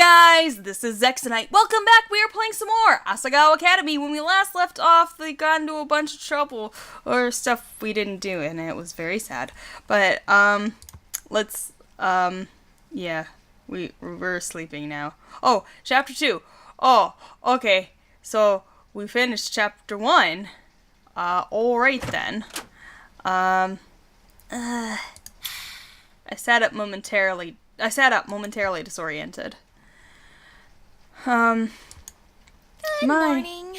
guys, this is Zexonite. Welcome back. We are playing some more Asagao Academy. When we last left off, they got into a bunch of trouble or stuff we didn't do, and it was very sad. But yeah, we're sleeping now. Oh, chapter 2. Oh, okay. So we finished chapter 1. All right then. I sat up momentarily disoriented. Good morning.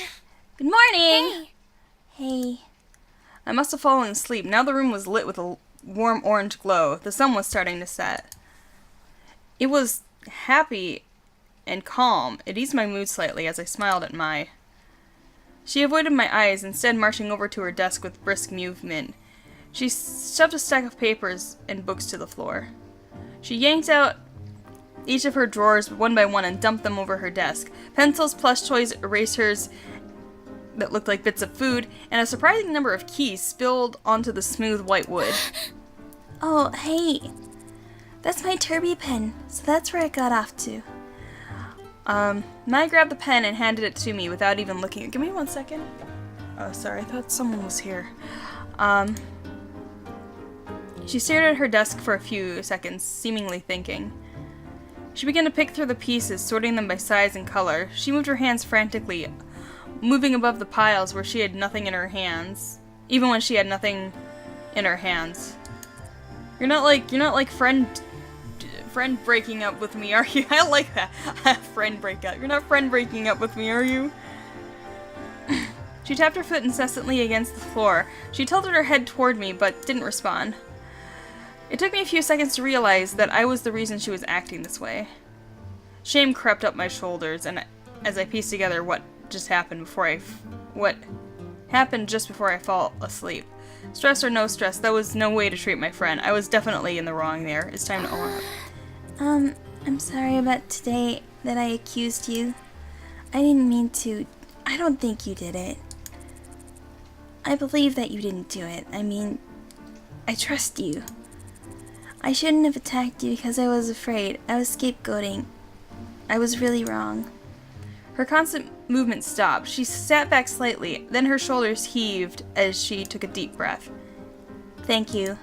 Good morning! Hey. Hey. I must have fallen asleep. Now the room was lit with a warm orange glow. The sun was starting to set. It was happy and calm. It eased my mood slightly as I smiled at Mai. She avoided my eyes, instead marching over to her desk with brisk movement. She shoved a stack of papers and books to the floor. She yanked out each of her drawers one by one and dumped them over her desk. Pencils, plush toys, erasers that looked like bits of food, and a surprising number of keys spilled onto the smooth white wood. Oh, hey. That's my Turby pen, so that's where I got off to. Mai grabbed the pen and handed it to me without even looking. Give me 1 second. Oh, sorry, I thought someone was here. She stared at her desk for a few seconds, seemingly thinking. She began to pick through the pieces, sorting them by size and color. She moved her hands frantically, moving above the piles where she had nothing in her hands, even when she had nothing in her hands. You're not like friend breaking up with me, are you? I like that. Friend breakup. You're not friend breaking up with me, are you? She tapped her foot incessantly against the floor. She tilted her head toward me, but didn't respond. It took me a few seconds to realize that I was the reason she was acting this way. Shame crept up my shoulders, and as I pieced together what happened just before I fell asleep. Stress or no stress, that was no way to treat my friend. I was definitely in the wrong there. It's time to own up. I'm sorry about today that I accused you. I didn't mean to. I don't think you did it. I believe that you didn't do it. I mean, I trust you. I shouldn't have attacked you because I was afraid. I was scapegoating. I was really wrong. Her constant movement stopped. She sat back slightly, then her shoulders heaved as she took a deep breath. Thank you.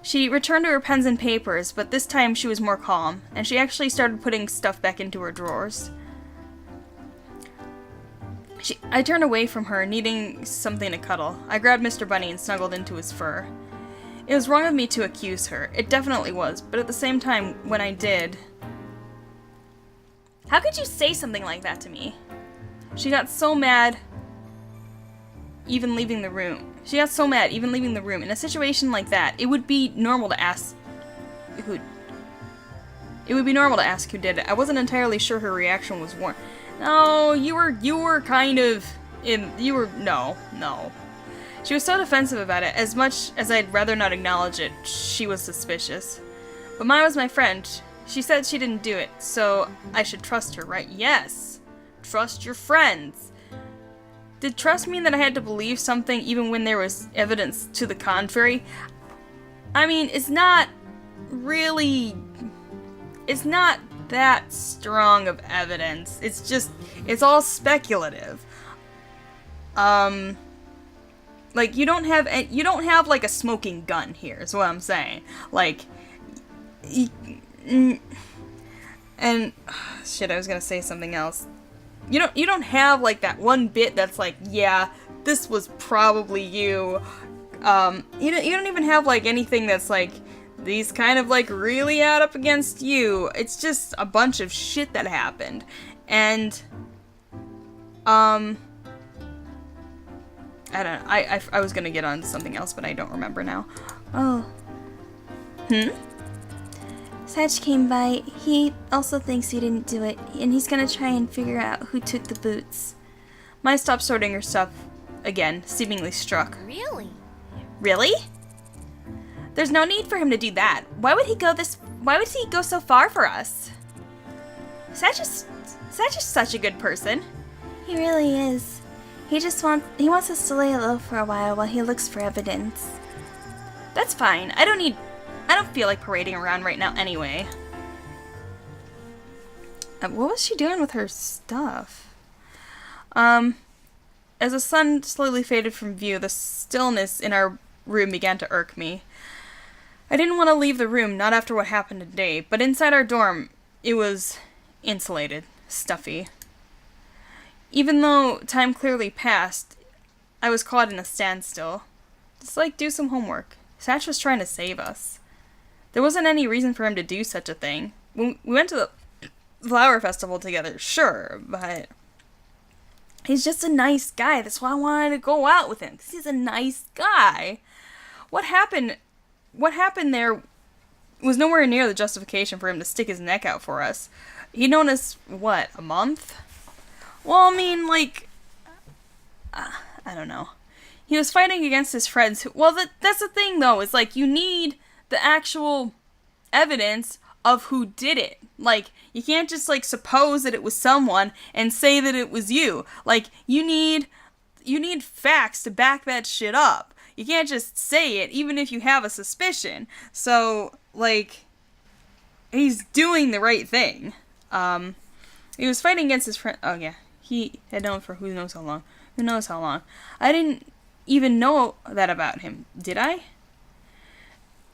She returned to her pens and papers, but this time she was more calm, and she actually started putting stuff back into her drawers. I turned away from her, needing something to cuddle. I grabbed Mr. Bunny and snuggled into his fur. It was wrong of me to accuse her. It definitely was, but at the same time, when I did... How could you say something like that to me? She got so mad, even leaving the room. In a situation like that, it would be normal to ask who... It would be normal to ask who did it. I wasn't entirely sure her reaction was warm. No, you were kind of... No. She was so defensive about it. As much as I'd rather not acknowledge it, she was suspicious. But Mai was my friend. She said she didn't do it, so I should trust her, right? Yes! Trust your friends! Did trust mean that I had to believe something even when there was evidence to the contrary? I mean, it's not that strong of evidence. It's all speculative. Like, you don't have like a smoking gun here, is what I'm saying. Like, and shit, I was gonna say something else. You don't have like that one bit that's like, yeah, this was probably you. You don't even have like anything that's like, these kind of like really add up against you. It's just a bunch of shit that happened, and I don't know. I was gonna get on something else, but I don't remember now. Oh. Satch came by. He also thinks you didn't do it, and he's gonna try and figure out who took the boots. Mai stopped sorting her stuff again, seemingly struck. Really? Really? There's no need for him to do that. Why would he go so far for us? Satch is such a good person. He really is. He wants us to lay low for a while he looks for evidence. That's fine. I don't feel like parading around right now anyway. What was she doing with her stuff? As the sun slowly faded from view, the stillness in our room began to irk me. I didn't want to leave the room, not after what happened today, but inside our dorm, it was insulated, stuffy. Even though time clearly passed, I was caught in a standstill. Just do some homework. Satch was trying to save us. There wasn't any reason for him to do such a thing. We went to the flower festival together, sure, but he's just a nice guy. That's why I wanted to go out with him, because he's a nice guy. What happened there was nowhere near the justification for him to stick his neck out for us. He'd known us, what, a month? Well, I mean, I don't know. He was fighting against his friends. That's the thing, though, is, you need the actual evidence of who did it. You can't just, suppose that it was someone and say that it was you. You need facts to back that shit up. You can't just say it, even if you have a suspicion. So, he's doing the right thing. He was fighting against his friend. Oh, yeah. He had known for who knows how long. Who knows how long. I didn't even know that about him, did I?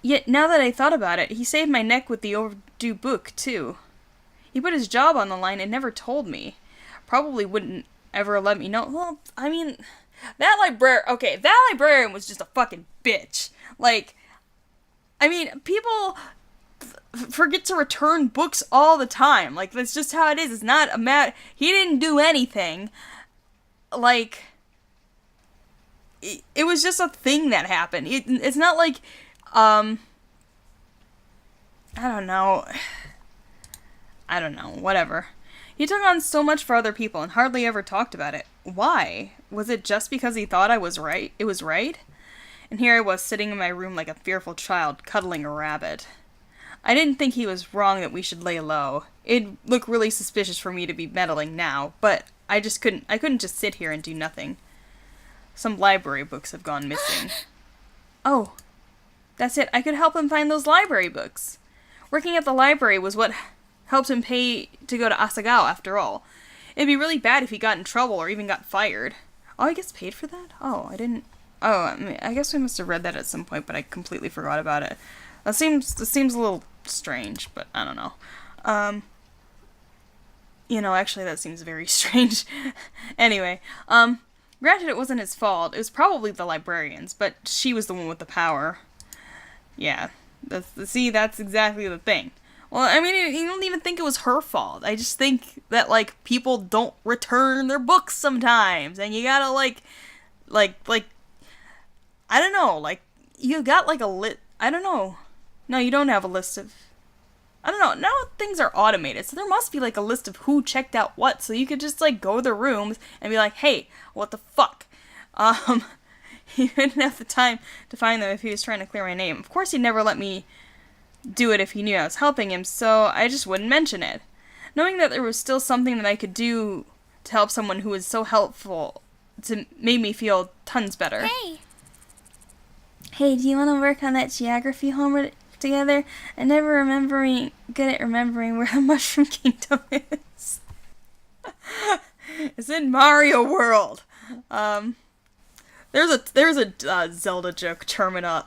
Yet, now that I thought about it, he saved my neck with the overdue book, too. He put his job on the line and never told me. Probably wouldn't ever let me know. Well, I mean, that librarian was just a fucking bitch. People forget to return books all the time. That's just how it is. It's not a matter. He didn't do anything. It was just a thing that happened. It's not I don't know, whatever. He took on so much for other people and hardly ever talked about it. Why? Was it just because he thought it was right? And here I was, sitting in my room like a fearful child, cuddling a rabbit. I didn't think he was wrong that we should lay low. It'd look really suspicious for me to be meddling now, but I couldn't just sit here and do nothing. Some library books have gone missing. Oh, that's it. I could help him find those library books. Working at the library was what helped him pay to go to Asagao, after all. It'd be really bad if he got in trouble or even got fired. Oh, he gets paid for that? Oh, I didn't... Oh, I guess we must have read that at some point, but I completely forgot about it. That seems a little strange, but I don't know. Actually, that seems very strange. Anyway, granted it wasn't his fault. It was probably the librarian's, but she was the one with the power. Yeah. That's exactly the thing. Well, I don't even think it was her fault. I just think that, people don't return their books sometimes, and you gotta, I don't know, you got, a I don't know. No, you don't have a list of... I don't know. Now things are automated, so there must be, a list of who checked out what, so you could just, go to the rooms and be like, hey, what the fuck? He didn't have the time to find them if he was trying to clear my name. Of course he'd never let me do it if he knew I was helping him, so I just wouldn't mention it. Knowing that there was still something that I could do to help someone who was so helpful made me feel tons better. Hey, do you want to work on that geography homework together? I'm never good at remembering where the Mushroom Kingdom is. It's in Mario World. There's a Zelda joke Termina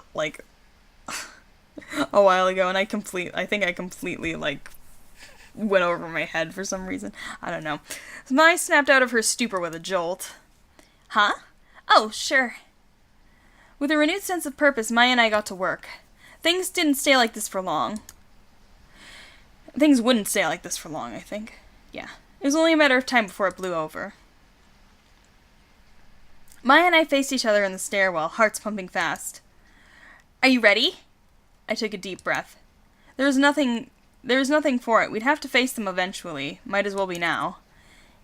a while ago, and I think I completely went over my head for some reason. I don't know. Mai snapped out of her stupor with a jolt. Huh? Oh, sure. With a renewed sense of purpose, Maya and I got to work. Things didn't stay like this for long. Things wouldn't stay like this for long, I think. Yeah. It was only a matter of time before it blew over. Maya and I faced each other in the stairwell, hearts pumping fast. Are you ready? I took a deep breath. There was nothing for it. We'd have to face them eventually. Might as well be now.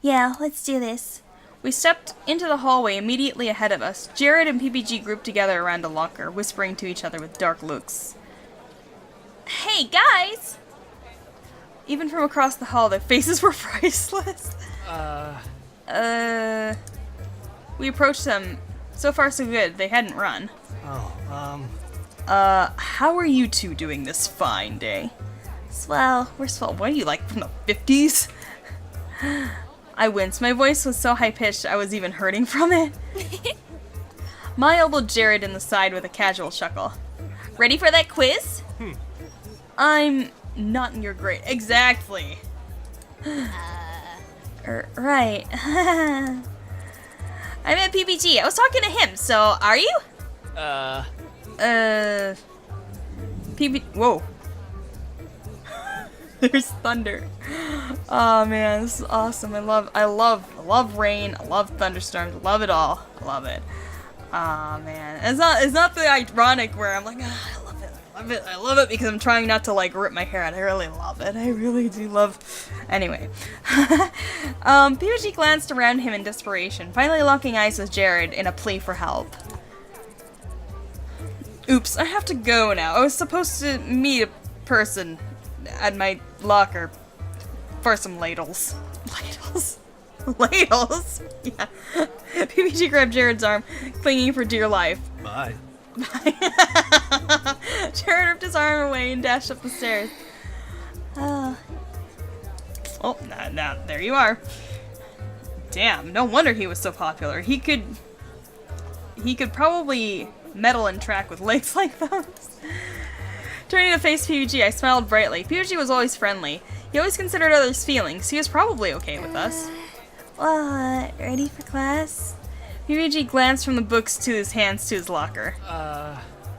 Yeah, let's do this. We stepped into the hallway immediately ahead of us. Jared and PPG grouped together around a locker, whispering to each other with dark looks. Hey, guys! Even from across the hall, their faces were priceless. We approached them. So far, so good. They hadn't run. How are you two doing this fine day? Swell. We're swell. What are you, from the 50s? I winced. My voice was so high-pitched I was even hurting from it. Ma elbowed Jared in the side with a casual chuckle. Ready for that quiz? I'm not in your grade. Exactly. Right. I'm at PPG. I was talking to him, so are you? Whoa. There's thunder. Oh man, this is awesome. I love rain. I love thunderstorms. I love it all. I love it. Oh man, it's not the ironic where I'm like, I love it because I'm trying not to like rip my hair out. I really love it. I really do love. Anyway, PPG glanced around him in desperation, finally locking eyes with Jared in a plea for help. Oops, I have to go now. I was supposed to meet a person at my locker for some ladles. Ladles? Ladles? Yeah. PPG grabbed Jared's arm, clinging for dear life. Bye. Jared ripped his arm away and dashed up the stairs. Oh, now there you are. Damn, no wonder he was so popular. He could probably medal in track with legs like those. Turning to face PPG, I smiled brightly. PPG was always friendly. He always considered others' feelings. He was probably okay with us. Ready for class? PPG glanced from the books to his hands to his locker.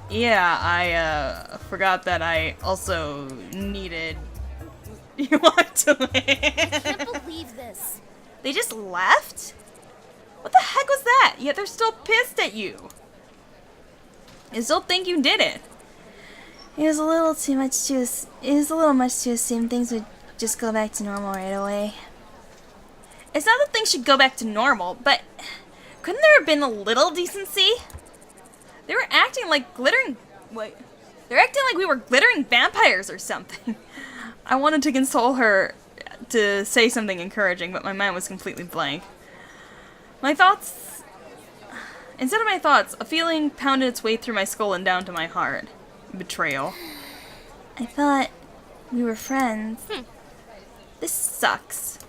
Yeah, I forgot that I also needed... You want to I can't believe this. They just left? What the heck was that? Yet they're still pissed at you. They still think you did it. It was a little much to assume things would just go back to normal right away. It's not that things should go back to normal, but couldn't there have been a little decency? They were acting like they're acting like we were glittering vampires or something. I wanted to console her, to say something encouraging, but my mind was completely blank. Instead of my thoughts, a feeling pounded its way through my skull and down to my heart. Betrayal. I thought we were friends. This sucks.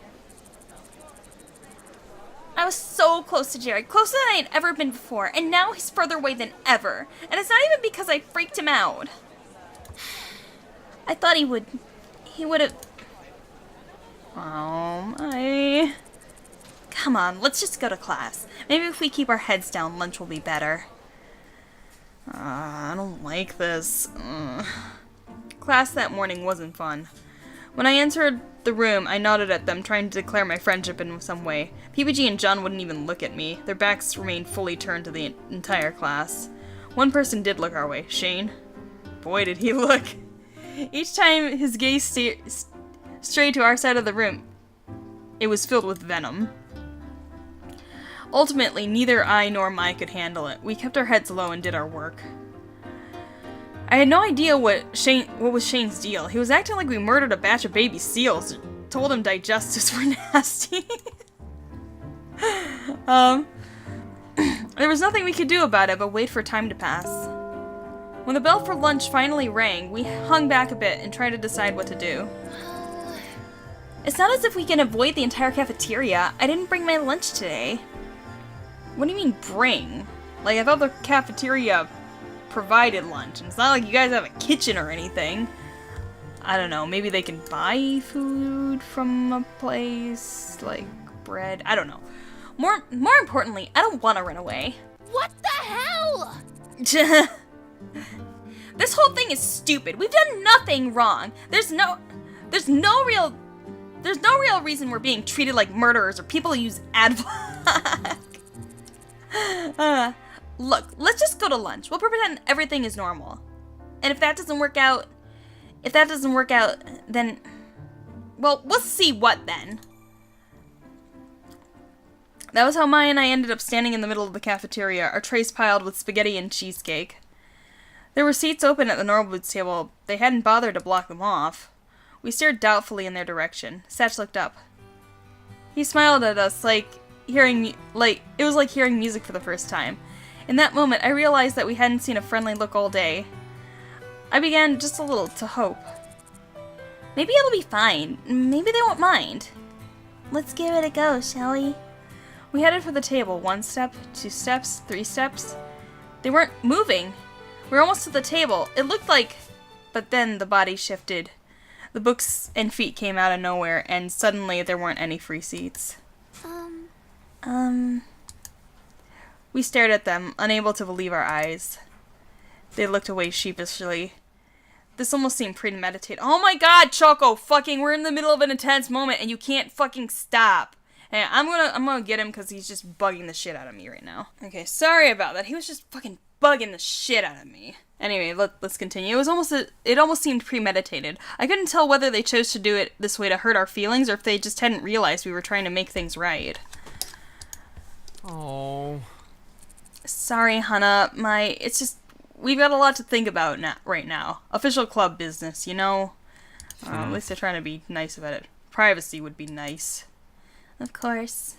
I was so close to Jared, closer than I had ever been before, and now he's further away than ever. And it's not even because I freaked him out. I thought he would have... Oh, Come on, let's just go to class. Maybe if we keep our heads down, lunch will be better. I don't like this. Class that morning wasn't fun. When I entered the room, I nodded at them, trying to declare my friendship in some way. PPG and John wouldn't even look at me. Their backs remained fully turned to the entire class. One person did look our way. Shane. Boy, did he look. Each time his gaze strayed to our side of the room, it was filled with venom. Ultimately, neither I nor Mai could handle it. We kept our heads low and did our work. I had no idea what was Shane's deal. He was acting like we murdered a batch of baby seals. Told him digestives were nasty. There was nothing we could do about it but wait for time to pass. When the bell for lunch finally rang, we hung back a bit and tried to decide what to do. It's not as if we can avoid the entire cafeteria. I didn't bring my lunch today. What do you mean, bring? Like, I thought the cafeteria provided lunch, and it's not like you guys have a kitchen or anything. I don't know, maybe they can buy food from a place, like bread. I don't know. More importantly, I don't want to run away. What the hell? This whole thing is stupid. We've done nothing wrong. There's no real reason we're being treated like murderers or people who use adblock. Look, let's just go to lunch. We'll pretend everything is normal. And if that doesn't work out, then, well, we'll see what then. That was how Maya and I ended up standing in the middle of the cafeteria, our trays piled with spaghetti and cheesecake. There were seats open at the Norwood's table. They hadn't bothered to block them off. We stared doubtfully in their direction. Satch looked up. He smiled at us it was like hearing music for the first time. In that moment, I realized that we hadn't seen a friendly look all day. I began just a little to hope. Maybe it'll be fine. Maybe they won't mind. let's give it a go, shall we? We headed for the table. 1 step, 2 steps, 3 steps. They weren't moving. We were almost to the table. It looked like... But then the body shifted. The books and feet came out of nowhere, and suddenly there weren't any free seats. We stared at them, unable to believe our eyes. They looked away sheepishly. This almost seemed premeditated. Oh my god, Choco! Fucking, we're in the middle of an intense moment, and you can't fucking stop. Hey, I'm gonna get him because he's just bugging the shit out of me right now. Okay, sorry about that. He was just fucking bugging the shit out of me. Anyway, let's continue. It almost seemed premeditated. I couldn't tell whether they chose to do it this way to hurt our feelings or if they just hadn't realized we were trying to make things right. Oh. Sorry, Hannah. It's just, we've got a lot to think about right now. Official club business, you know? At least they're trying to be nice about it. Privacy would be nice. Of course.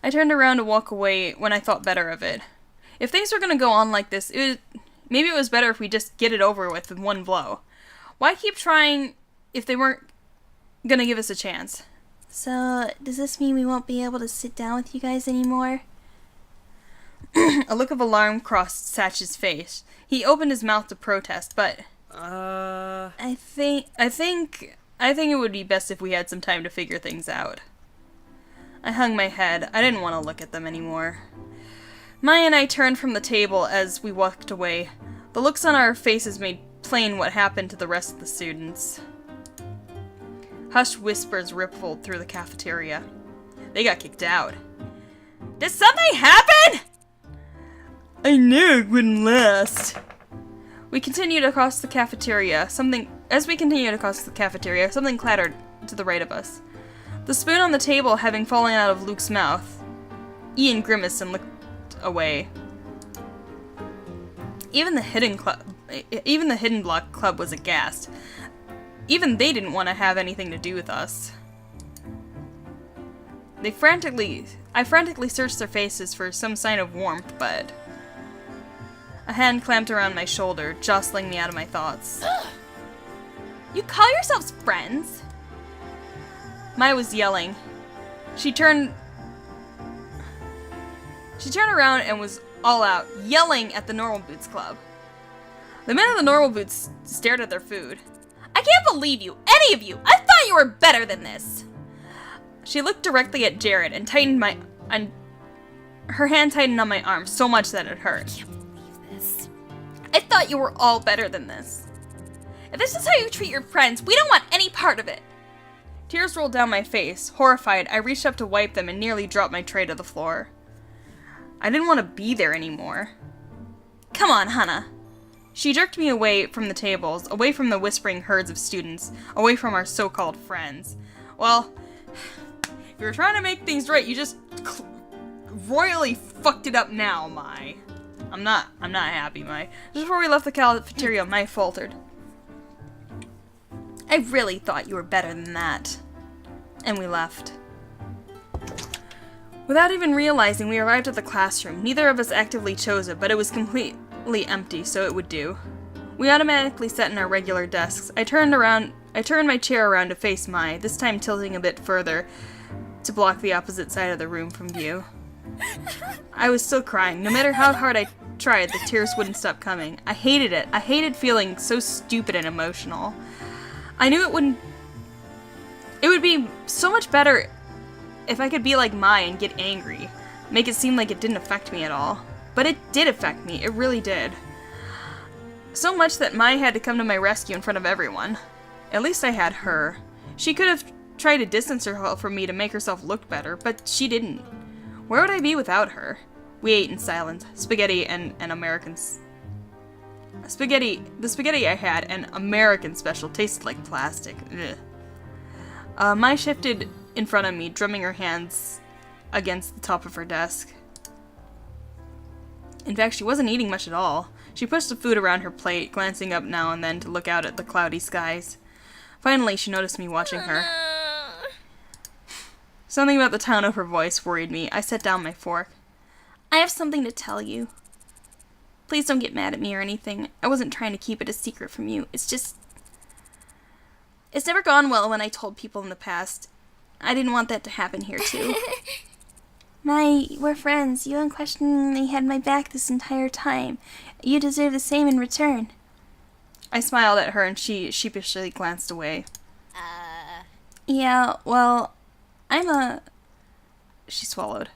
I turned around to walk away when I thought better of it. If things were gonna go on like this, maybe it was better if we just get it over with in one blow. Why keep trying if they weren't gonna give us a chance? So, does this mean we won't be able to sit down with you guys anymore? A look of alarm crossed Satch's face. He opened his mouth to protest, but... I think it would be best if we had some time to figure things out. I hung my head. I didn't want to look at them anymore. Maya and I turned from the table as we walked away. The looks on our faces made plain what happened to the rest of the students. Hushed whispers rippled through the cafeteria. They got kicked out. Did something happen? I knew it wouldn't last. We continued across the cafeteria. As we continued across the cafeteria, something clattered to the right of us. The spoon on the table having fallen out of Luke's mouth. Ian grimaced and looked away. Even the Hidden Block Club was aghast. Even they didn't want to have anything to do with us. I frantically searched their faces for some sign of warmth, but a hand clamped around my shoulder, jostling me out of my thoughts. You call yourselves friends? Maya was yelling. She turned around and was all out, yelling at the Normal Boots Club. The men of the Normal Boots stared at their food. I can't believe you, any of you! I thought you were better than this! She looked directly at Jared and her hand tightened on my arm so much that it hurt. I can't believe this. I thought you were all better than this. If this is how you treat your friends, we don't want any part of it. Tears rolled down my face. Horrified, I reached up to wipe them and nearly dropped my tray to the floor. I didn't want to be there anymore. Come on, Hannah. She jerked me away from the tables, away from the whispering herds of students, away from our so-called friends. Well, if you were trying to make things right, you just royally fucked it up now, Mai. I'm not happy, Mai. Just before we left the cafeteria, Mai faltered. I really thought you were better than that. And we left. Without even realizing, we arrived at the classroom. Neither of us actively chose it, but it was completely empty, so it would do. We automatically sat in our regular desks. I turned my chair around to face Mai, this time tilting a bit further to block the opposite side of the room from view. I was still crying. No matter how hard I tried, the tears wouldn't stop coming. I hated it. I hated feeling so stupid and emotional. I knew it would be so much better if I could be like Mai and get angry, make it seem like it didn't affect me at all. But it did affect me, it really did. So much that Mai had to come to my rescue in front of everyone. At least I had her. She could have tried to distance herself from me to make herself look better, but she didn't. Where would I be without her? We ate in silence, spaghetti and Americans. The spaghetti I had, an American special, tasted like plastic. Ugh. Mai shifted in front of me, drumming her hands against the top of her desk. In fact, she wasn't eating much at all. She pushed the food around her plate, glancing up now and then to look out at the cloudy skies. Finally, she noticed me watching her. Something about the tone of her voice worried me. I set down my fork. I have something to tell you. Please don't get mad at me or anything. I wasn't trying to keep it a secret from you. It's never gone well when I told people in the past. I didn't want that to happen here, too. We're friends. You unquestioningly had my back this entire time. You deserve the same in return. I smiled at her and she sheepishly glanced away. Yeah, well, She swallowed.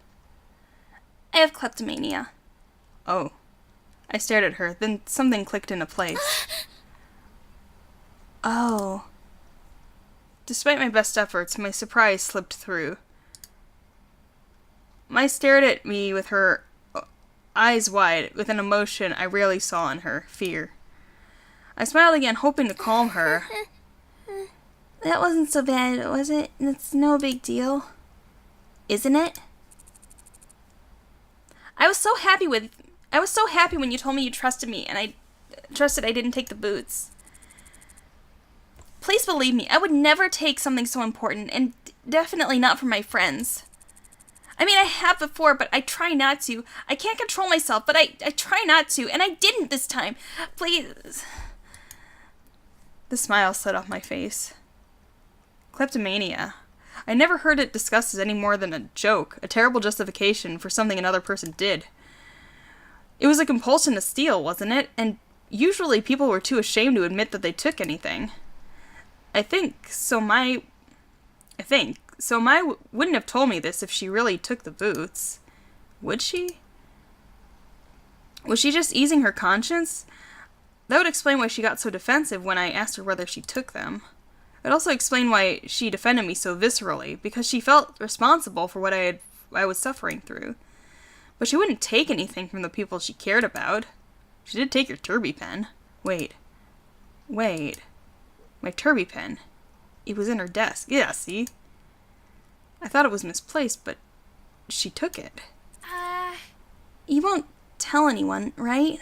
I have kleptomania. Oh. I stared at her, then something clicked into place. Oh. Despite my best efforts, my surprise slipped through. Mai stared at me with her eyes wide, with an emotion I rarely saw in her, fear. I smiled again, hoping to calm her. That wasn't so bad, was it? It's no big deal. Isn't it? I was so happy when you told me you trusted me, and I trusted I didn't take the boots. Please believe me, I would never take something so important, and definitely not from my friends. I mean, I have before, but I try not to. I can't control myself, but I try not to, and I didn't this time. Please. The smile slid off my face. Kleptomania. I never heard it discussed as any more than a joke, a terrible justification for something another person did. It was a compulsion to steal, wasn't it? And usually people were too ashamed to admit that they took anything. I think so Mai wouldn't have told me this if she really took the boots. Would she? Was she just easing her conscience? That would explain why she got so defensive when I asked her whether she took them. It also explained why she defended me so viscerally, because she felt responsible for what I was suffering through. But she wouldn't take anything from the people she cared about. She did take your Turby pen. Wait. My Turby pen. It was in her desk. Yeah, see? I thought it was misplaced, but she took it. You won't tell anyone, right?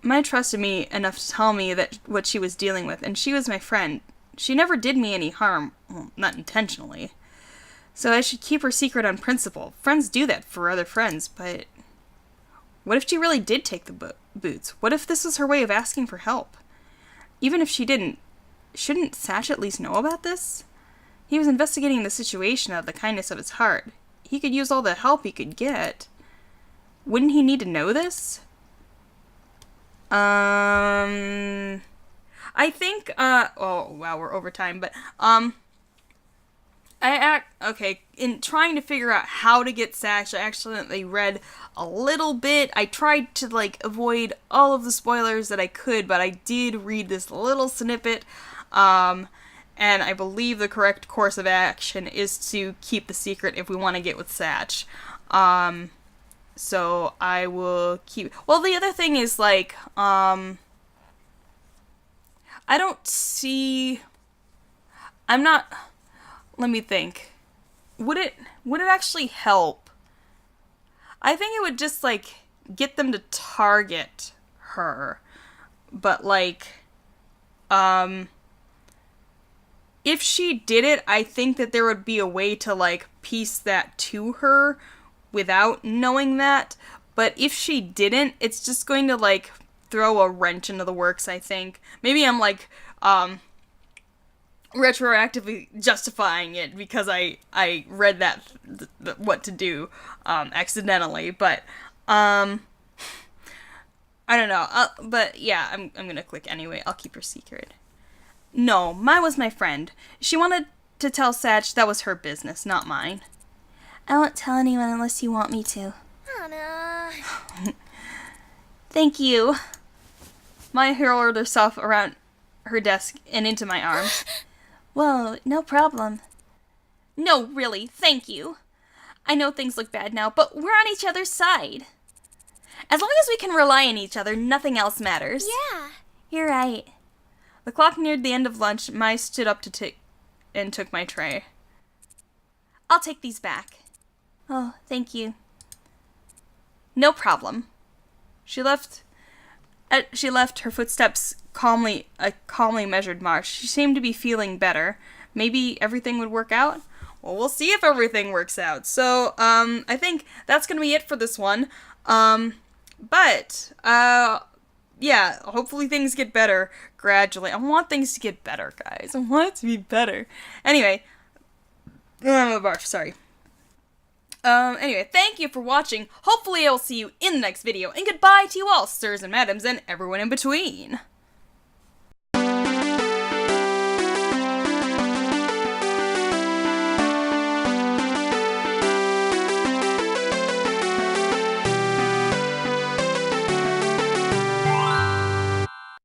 Mai trusted me enough to tell me that what she was dealing with, and she was my friend. She never did me any harm. Well, not intentionally. So I should keep her secret on principle. Friends do that for other friends, but... What if she really did take the boots? What if this was her way of asking for help? Even if she didn't, shouldn't Satch at least know about this? He was investigating the situation out of the kindness of his heart. He could use all the help he could get. Wouldn't he need to know this? I think, oh, wow, we're over time, but, in trying to figure out how to get Satch, I accidentally read a little bit. I tried to, avoid all of the spoilers that I could, but I did read this little snippet, and I believe the correct course of action is to keep the secret if we want to get with Satch. So I will keep... Well, the other thing is, I don't see... I'm not... Let me think. Would it actually help? I think it would just, get them to target her. But, if she did it, I think that there would be a way to, piece that to her without knowing that. But if she didn't, it's just going to, throw a wrench into the works, I think. Maybe I'm, retroactively justifying it because I read that, what to do, accidentally. But, I don't know. But, yeah, I'm gonna click anyway. I'll keep her secret. No, Mai was my friend. She wanted to tell Satch that was her business, not mine. I won't tell anyone unless you want me to. Anna. Thank you. Mai hurled herself around her desk and into my arms. Whoa, no problem. No, really, thank you. I know things look bad now, but we're on each other's side. As long as we can rely on each other, nothing else matters. Yeah. You're right. The clock neared the end of lunch. Mai stood up and took my tray. I'll take these back. Oh, thank you. No problem. She left, her footsteps a calmly measured march. She seemed to be feeling better. Maybe everything would work out? Well, we'll see if everything works out. So, I think that's gonna be it for this one. yeah, hopefully things get better gradually. I want things to get better, guys. I want it to be better. Anyway, I'm a barf, sorry. Anyway, thank you for watching. Hopefully I will see you in the next video, and goodbye to you all, sirs and madams, and everyone in between.